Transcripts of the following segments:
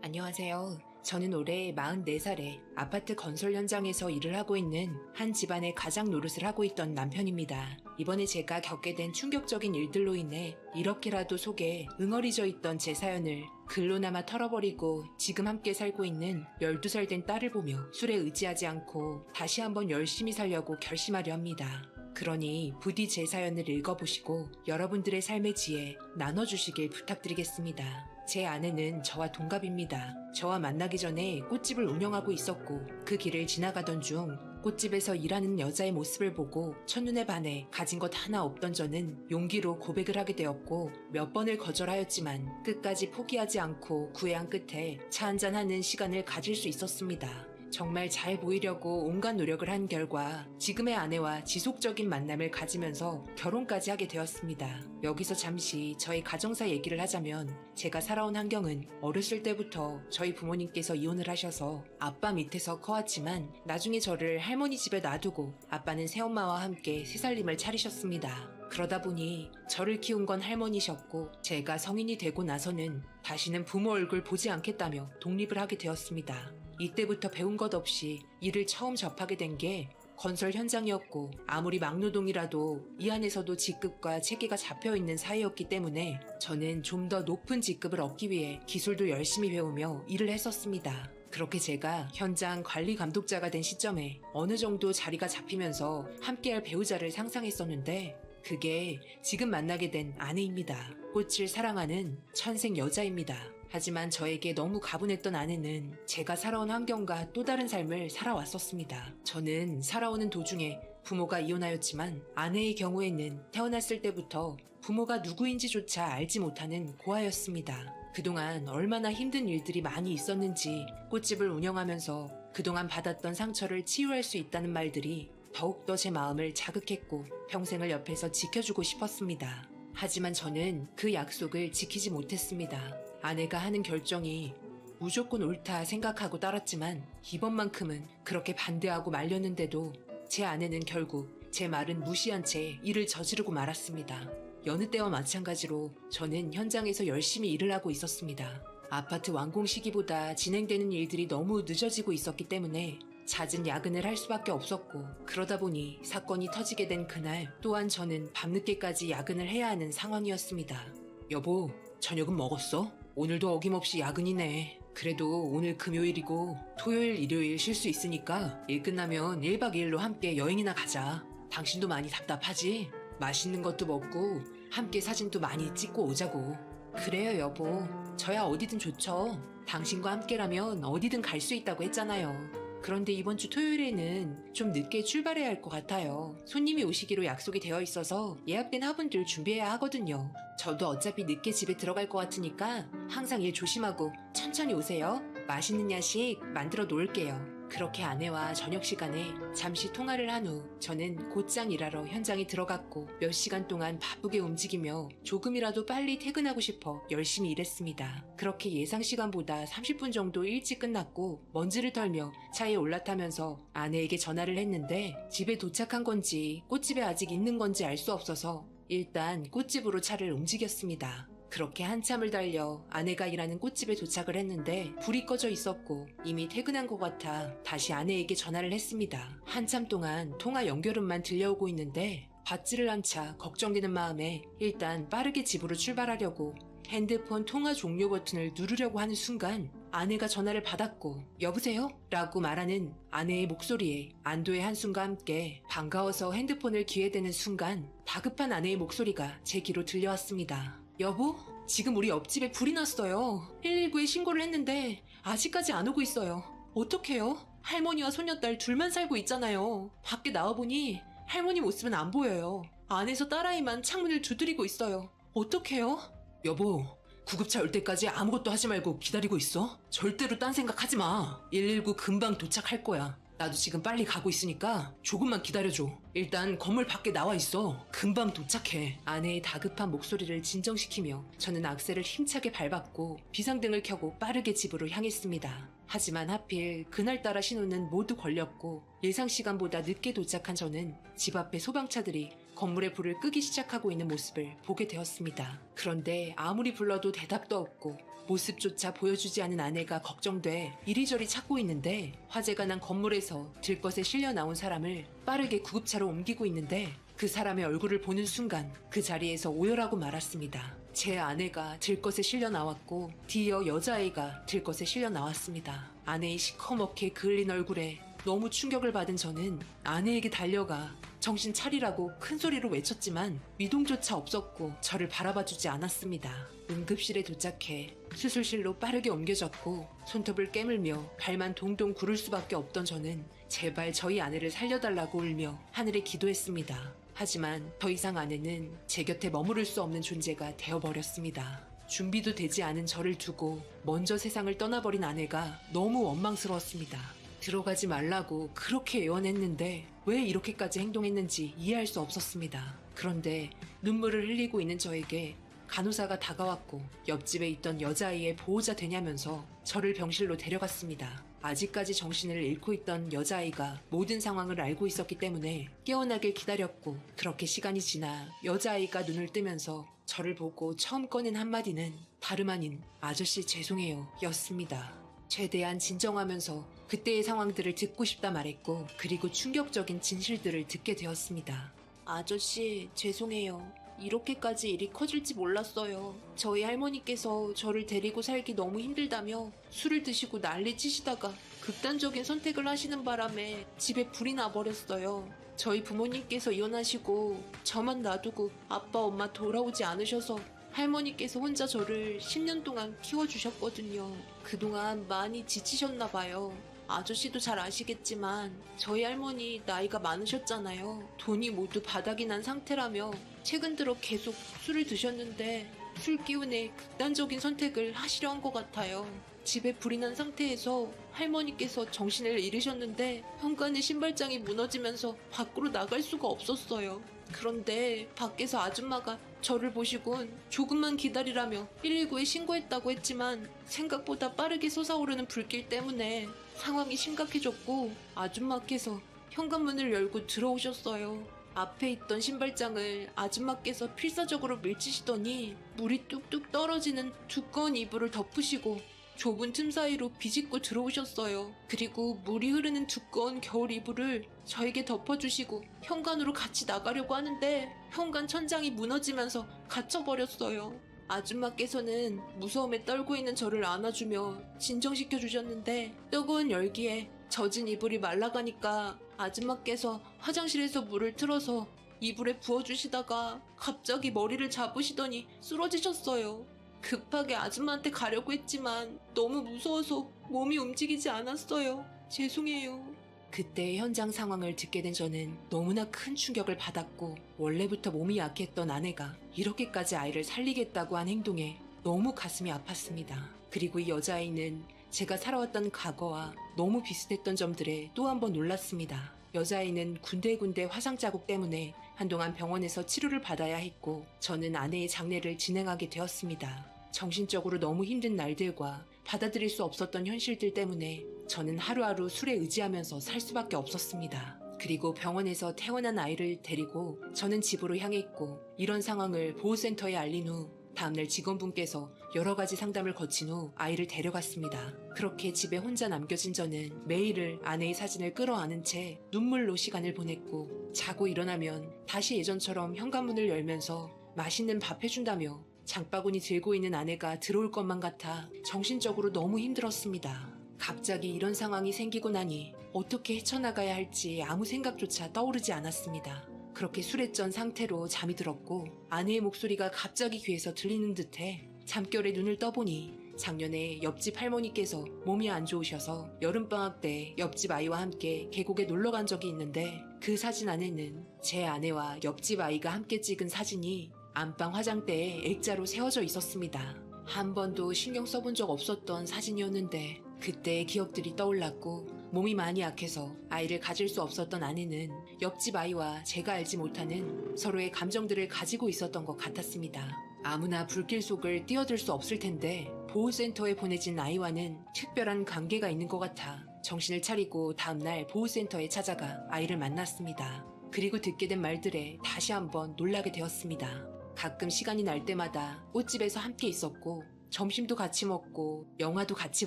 안녕하세요. 저는 올해 44살에 아파트 건설 현장에서 일을 하고 있는 한 집안의 가장 노릇을 하고 있던 남편입니다. 이번에 제가 겪게 된 충격적인 일들로 인해 이렇게라도 속에 응어리져 있던 제 사연을 글로나마 털어버리고 지금 함께 살고 있는 12살 된 딸을 보며 술에 의지하지 않고 다시 한번 열심히 살려고 결심하려 합니다. 그러니 부디 제 사연을 읽어보시고 여러분들의 삶의 지혜 나눠주시길 부탁드리겠습니다. 제 아내는 저와 동갑입니다. 저와 만나기 전에 꽃집을 운영하고 있었고 그 길을 지나가던 중 꽃집에서 일하는 여자의 모습을 보고 첫눈에 반해 가진 것 하나 없던 저는 용기로 고백을 하게 되었고 몇 번을 거절하였지만 끝까지 포기하지 않고 구애한 끝에 차 한잔하는 시간을 가질 수 있었습니다. 정말 잘 보이려고 온갖 노력을 한 결과 지금의 아내와 지속적인 만남을 가지면서 결혼까지 하게 되었습니다. 여기서 잠시 저희 가정사 얘기를 하자면 제가 살아온 환경은 어렸을 때부터 저희 부모님께서 이혼을 하셔서 아빠 밑에서 커왔지만 나중에 저를 할머니 집에 놔두고 아빠는 새엄마와 함께 새살림을 차리셨습니다. 그러다 보니 저를 키운 건 할머니셨고 제가 성인이 되고 나서는 다시는 부모 얼굴 보지 않겠다며 독립을 하게 되었습니다. 이때부터 배운 것 없이 일을 처음 접하게 된 게 건설 현장이었고 아무리 막노동이라도 이 안에서도 직급과 체계가 잡혀있는 사회였기 때문에 저는 좀 더 높은 직급을 얻기 위해 기술도 열심히 배우며 일을 했었습니다. 그렇게 제가 현장 관리 감독자가 된 시점에 어느 정도 자리가 잡히면서 함께할 배우자를 상상했었는데 그게 지금 만나게 된 아내입니다. 꽃을 사랑하는 천생 여자입니다. 하지만 저에게 너무 가분했던 아내는 제가 살아온 환경과 또 다른 삶을 살아왔었습니다. 저는 살아오는 도중에 부모가 이혼하였지만 아내의 경우에는 태어났을 때부터 부모가 누구인지조차 알지 못하는 고아였습니다. 그동안 얼마나 힘든 일들이 많이 있었는지 꽃집을 운영하면서 그동안 받았던 상처를 치유할 수 있다는 말들이 더욱더 제 마음을 자극했고 평생을 옆에서 지켜주고 싶었습니다. 하지만 저는 그 약속을 지키지 못했습니다. 아내가 하는 결정이 무조건 옳다 생각하고 따랐지만 이번만큼은 그렇게 반대하고 말렸는데도 제 아내는 결국 제 말은 무시한 채 일을 저지르고 말았습니다. 여느 때와 마찬가지로 저는 현장에서 열심히 일을 하고 있었습니다. 아파트 완공 시기보다 진행되는 일들이 너무 늦어지고 있었기 때문에 잦은 야근을 할 수밖에 없었고 그러다 보니 사건이 터지게 된 그날 또한 저는 밤늦게까지 야근을 해야 하는 상황이었습니다. 여보, 저녁은 먹었어? 오늘도 어김없이 야근이네. 그래도 오늘 금요일이고 토요일, 일요일 쉴 수 있으니까 일 끝나면 1박 2일로 함께 여행이나 가자. 당신도 많이 답답하지? 맛있는 것도 먹고 함께 사진도 많이 찍고 오자고. 그래요 여보. 저야 어디든 좋죠. 당신과 함께라면 어디든 갈 수 있다고 했잖아요. 그런데 이번 주 토요일에는 좀 늦게 출발해야 할 것 같아요. 손님이 오시기로 약속이 되어 있어서 예약된 화분들 준비해야 하거든요. 저도 어차피 늦게 집에 들어갈 것 같으니까 항상 일 조심하고 천천히 오세요. 맛있는 야식 만들어 놓을게요. 그렇게 아내와 저녁 시간에 잠시 통화를 한 후 저는 곧장 일하러 현장에 들어갔고 몇 시간 동안 바쁘게 움직이며 조금이라도 빨리 퇴근하고 싶어 열심히 일했습니다. 그렇게 예상 시간보다 30분 정도 일찍 끝났고 먼지를 털며 차에 올라타면서 아내에게 전화를 했는데 집에 도착한 건지 꽃집에 아직 있는 건지 알 수 없어서 일단 꽃집으로 차를 움직였습니다. 그렇게 한참을 달려 아내가 일하는 꽃집에 도착을 했는데 불이 꺼져 있었고 이미 퇴근한 것 같아 다시 아내에게 전화를 했습니다. 한참 동안 통화 연결음만 들려오고 있는데 받지를 않자 걱정되는 마음에 일단 빠르게 집으로 출발하려고 핸드폰 통화 종료 버튼을 누르려고 하는 순간 아내가 전화를 받았고 여보세요? 라고 말하는 아내의 목소리에 안도의 한숨과 함께 반가워서 핸드폰을 귀에 대는 순간 다급한 아내의 목소리가 제 귀로 들려왔습니다. 여보? 지금 우리 옆집에 불이 났어요. 119에 신고를 했는데 아직까지 안 오고 있어요. 어떡해요? 할머니와 손녀딸 둘만 살고 있잖아요. 밖에 나와보니 할머니 모습은 안 보여요. 안에서 딸아이만 창문을 두드리고 있어요. 어떡해요? 여보, 구급차 올 때까지 아무것도 하지 말고 기다리고 있어. 절대로 딴 생각하지 마. 119 금방 도착할 거야. 나도 지금 빨리 가고 있으니까 조금만 기다려줘. 일단 건물 밖에 나와 있어. 금방 도착해. 아내의 다급한 목소리를 진정시키며 저는 악셀을 힘차게 밟았고 비상등을 켜고 빠르게 집으로 향했습니다. 하지만 하필 그날따라 신호는 모두 걸렸고 예상 시간보다 늦게 도착한 저는 집 앞에 소방차들이 건물의 불을 끄기 시작하고 있는 모습을 보게 되었습니다. 그런데 아무리 불러도 대답도 없고 모습조차 보여주지 않은 아내가 걱정돼 이리저리 찾고 있는데 화재가 난 건물에서 들것에 실려 나온 사람을 빠르게 구급차로 옮기고 있는데 그 사람의 얼굴을 보는 순간 그 자리에서 오열하고 말았습니다. 제 아내가 들것에 실려 나왔고 뒤이어 여자아이가 들것에 실려 나왔습니다. 아내의 시커멓게 그을린 얼굴에 너무 충격을 받은 저는 아내에게 달려가 정신 차리라고 큰 소리로 외쳤지만 미동조차 없었고 저를 바라봐주지 않았습니다. 응급실에 도착해 수술실로 빠르게 옮겨졌고 손톱을 깨물며 발만 동동 구를 수밖에 없던 저는 제발 저희 아내를 살려달라고 울며 하늘에 기도했습니다. 하지만 더 이상 아내는 제 곁에 머무를 수 없는 존재가 되어버렸습니다. 준비도 되지 않은 저를 두고 먼저 세상을 떠나버린 아내가 너무 원망스러웠습니다. 들어가지 말라고 그렇게 애원했는데 왜 이렇게까지 행동했는지 이해할 수 없었습니다. 그런데 눈물을 흘리고 있는 저에게 간호사가 다가왔고 옆집에 있던 여자아이의 보호자 되냐면서 저를 병실로 데려갔습니다. 아직까지 정신을 잃고 있던 여자아이가 모든 상황을 알고 있었기 때문에 깨어나길 기다렸고 그렇게 시간이 지나 여자아이가 눈을 뜨면서 저를 보고 처음 꺼낸 한마디는 다름 아닌 아저씨 죄송해요 였습니다. 최대한 진정하면서 그때의 상황들을 듣고 싶다 말했고 그리고 충격적인 진실들을 듣게 되었습니다. 아저씨 죄송해요. 이렇게까지 일이 커질지 몰랐어요. 저희 할머니께서 저를 데리고 살기 너무 힘들다며 술을 드시고 난리 치시다가 극단적인 선택을 하시는 바람에 집에 불이 나버렸어요. 저희 부모님께서 이혼하시고 저만 놔두고 아빠 엄마 돌아오지 않으셔서 할머니께서 혼자 저를 10년 동안 키워주셨거든요. 그동안 많이 지치셨나 봐요. 아저씨도 잘 아시겠지만 저희 할머니 나이가 많으셨잖아요. 돈이 모두 바닥이 난 상태라며 최근 들어 계속 술을 드셨는데 술 기운에 극단적인 선택을 하시려 한 것 같아요. 집에 불이 난 상태에서 할머니께서 정신을 잃으셨는데 현관의 신발장이 무너지면서 밖으로 나갈 수가 없었어요. 그런데 밖에서 아줌마가 저를 보시곤 조금만 기다리라며 119에 신고했다고 했지만 생각보다 빠르게 솟아오르는 불길 때문에 상황이 심각해졌고 아줌마께서 현관문을 열고 들어오셨어요. 앞에 있던 신발장을 아줌마께서 필사적으로 밀치시더니 물이 뚝뚝 떨어지는 두꺼운 이불을 덮으시고 좁은 틈 사이로 비집고 들어오셨어요. 그리고 물이 흐르는 두꺼운 겨울 이불을 저에게 덮어주시고 현관으로 같이 나가려고 하는데 현관 천장이 무너지면서 갇혀버렸어요. 아줌마께서는 무서움에 떨고 있는 저를 안아주며 진정시켜 주셨는데 뜨거운 열기에 젖은 이불이 말라가니까 아줌마께서 화장실에서 물을 틀어서 이불에 부어주시다가 갑자기 머리를 잡으시더니 쓰러지셨어요. 급하게 아줌마한테 가려고 했지만 너무 무서워서 몸이 움직이지 않았어요. 죄송해요. 그때 현장 상황을 듣게 된 저는 너무나 큰 충격을 받았고 원래부터 몸이 약했던 아내가 이렇게까지 아이를 살리겠다고 한 행동에 너무 가슴이 아팠습니다. 그리고 이 여자아이는 제가 살아왔던 과거와 너무 비슷했던 점들에 또 한 번 놀랐습니다. 여자아이는 군데군데 화상 자국 때문에 한동안 병원에서 치료를 받아야 했고 저는 아내의 장례를 진행하게 되었습니다. 정신적으로 너무 힘든 날들과 받아들일 수 없었던 현실들 때문에 저는 하루하루 술에 의지하면서 살 수밖에 없었습니다. 그리고 병원에서 태어난 아이를 데리고 저는 집으로 향했고 이런 상황을 보호센터에 알린 후 다음날 직원분께서 여러 가지 상담을 거친 후 아이를 데려갔습니다. 그렇게 집에 혼자 남겨진 저는 매일을 아내의 사진을 끌어안은 채 눈물로 시간을 보냈고 자고 일어나면 다시 예전처럼 현관문을 열면서 맛있는 밥 해준다며 장바구니 들고 있는 아내가 들어올 것만 같아 정신적으로 너무 힘들었습니다. 갑자기 이런 상황이 생기고 나니 어떻게 헤쳐나가야 할지 아무 생각조차 떠오르지 않았습니다. 그렇게 술에 쩐 상태로 잠이 들었고 아내의 목소리가 갑자기 귀에서 들리는 듯해 잠결에 눈을 떠보니 작년에 옆집 할머니께서 몸이 안 좋으셔서 여름방학 때 옆집 아이와 함께 계곡에 놀러 간 적이 있는데 그 사진 안에는 제 아내와 옆집 아이가 함께 찍은 사진이 안방 화장대에 액자로 세워져 있었습니다. 한 번도 신경 써본 적 없었던 사진이었는데 그때의 기억들이 떠올랐고 몸이 많이 약해서 아이를 가질 수 없었던 아내는 옆집 아이와 제가 알지 못하는 서로의 감정들을 가지고 있었던 것 같았습니다. 아무나 불길 속을 뛰어들 수 없을 텐데 보호센터에 보내진 아이와는 특별한 관계가 있는 것 같아 정신을 차리고 다음날 보호센터에 찾아가 아이를 만났습니다. 그리고 듣게 된 말들에 다시 한번 놀라게 되었습니다. 가끔 시간이 날 때마다 꽃집에서 함께 있었고 점심도 같이 먹고 영화도 같이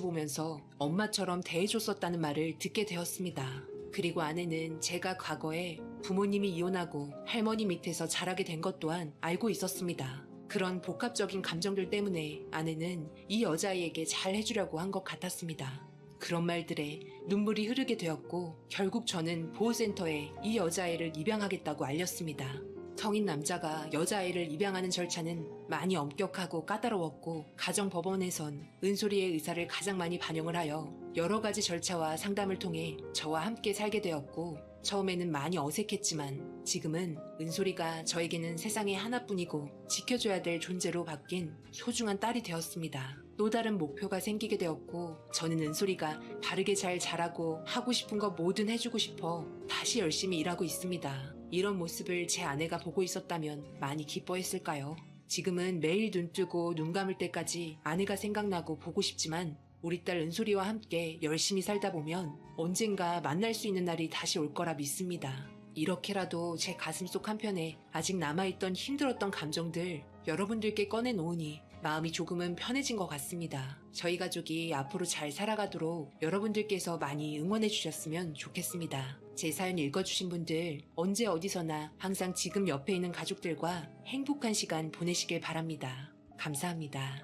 보면서 엄마처럼 대해줬었다는 말을 듣게 되었습니다. 그리고 아내는 제가 과거에 부모님이 이혼하고 할머니 밑에서 자라게 된 것 또한 알고 있었습니다. 그런 복합적인 감정들 때문에 아내는 이 여자아이에게 잘 해주려고 한 것 같았습니다. 그런 말들에 눈물이 흐르게 되었고 결국 저는 보호센터에 이 여자아이를 입양하겠다고 알렸습니다. 성인 남자가 여자아이를 입양하는 절차는 많이 엄격하고 까다로웠고 가정법원에선 은솔이의 의사를 가장 많이 반영을 하여 여러 가지 절차와 상담을 통해 저와 함께 살게 되었고 처음에는 많이 어색했지만 지금은 은솔이가 저에게는 세상에 하나뿐이고 지켜줘야 될 존재로 바뀐 소중한 딸이 되었습니다. 또 다른 목표가 생기게 되었고 저는 은솔이가 바르게 잘 자라고 하고 싶은 거 뭐든 해주고 싶어 다시 열심히 일하고 있습니다. 이런 모습을 제 아내가 보고 있었다면 많이 기뻐했을까요? 지금은 매일 눈 뜨고 눈 감을 때까지 아내가 생각나고 보고 싶지만 우리 딸 은솔이와 함께 열심히 살다 보면 언젠가 만날 수 있는 날이 다시 올 거라 믿습니다. 이렇게라도 제 가슴속 한편에 아직 남아있던 힘들었던 감정들 여러분들께 꺼내놓으니 마음이 조금은 편해진 것 같습니다. 저희 가족이 앞으로 잘 살아가도록 여러분들께서 많이 응원해 주셨으면 좋겠습니다. 제 사연 읽어주신 분들 언제 어디서나 항상 지금 옆에 있는 가족들과 행복한 시간 보내시길 바랍니다. 감사합니다.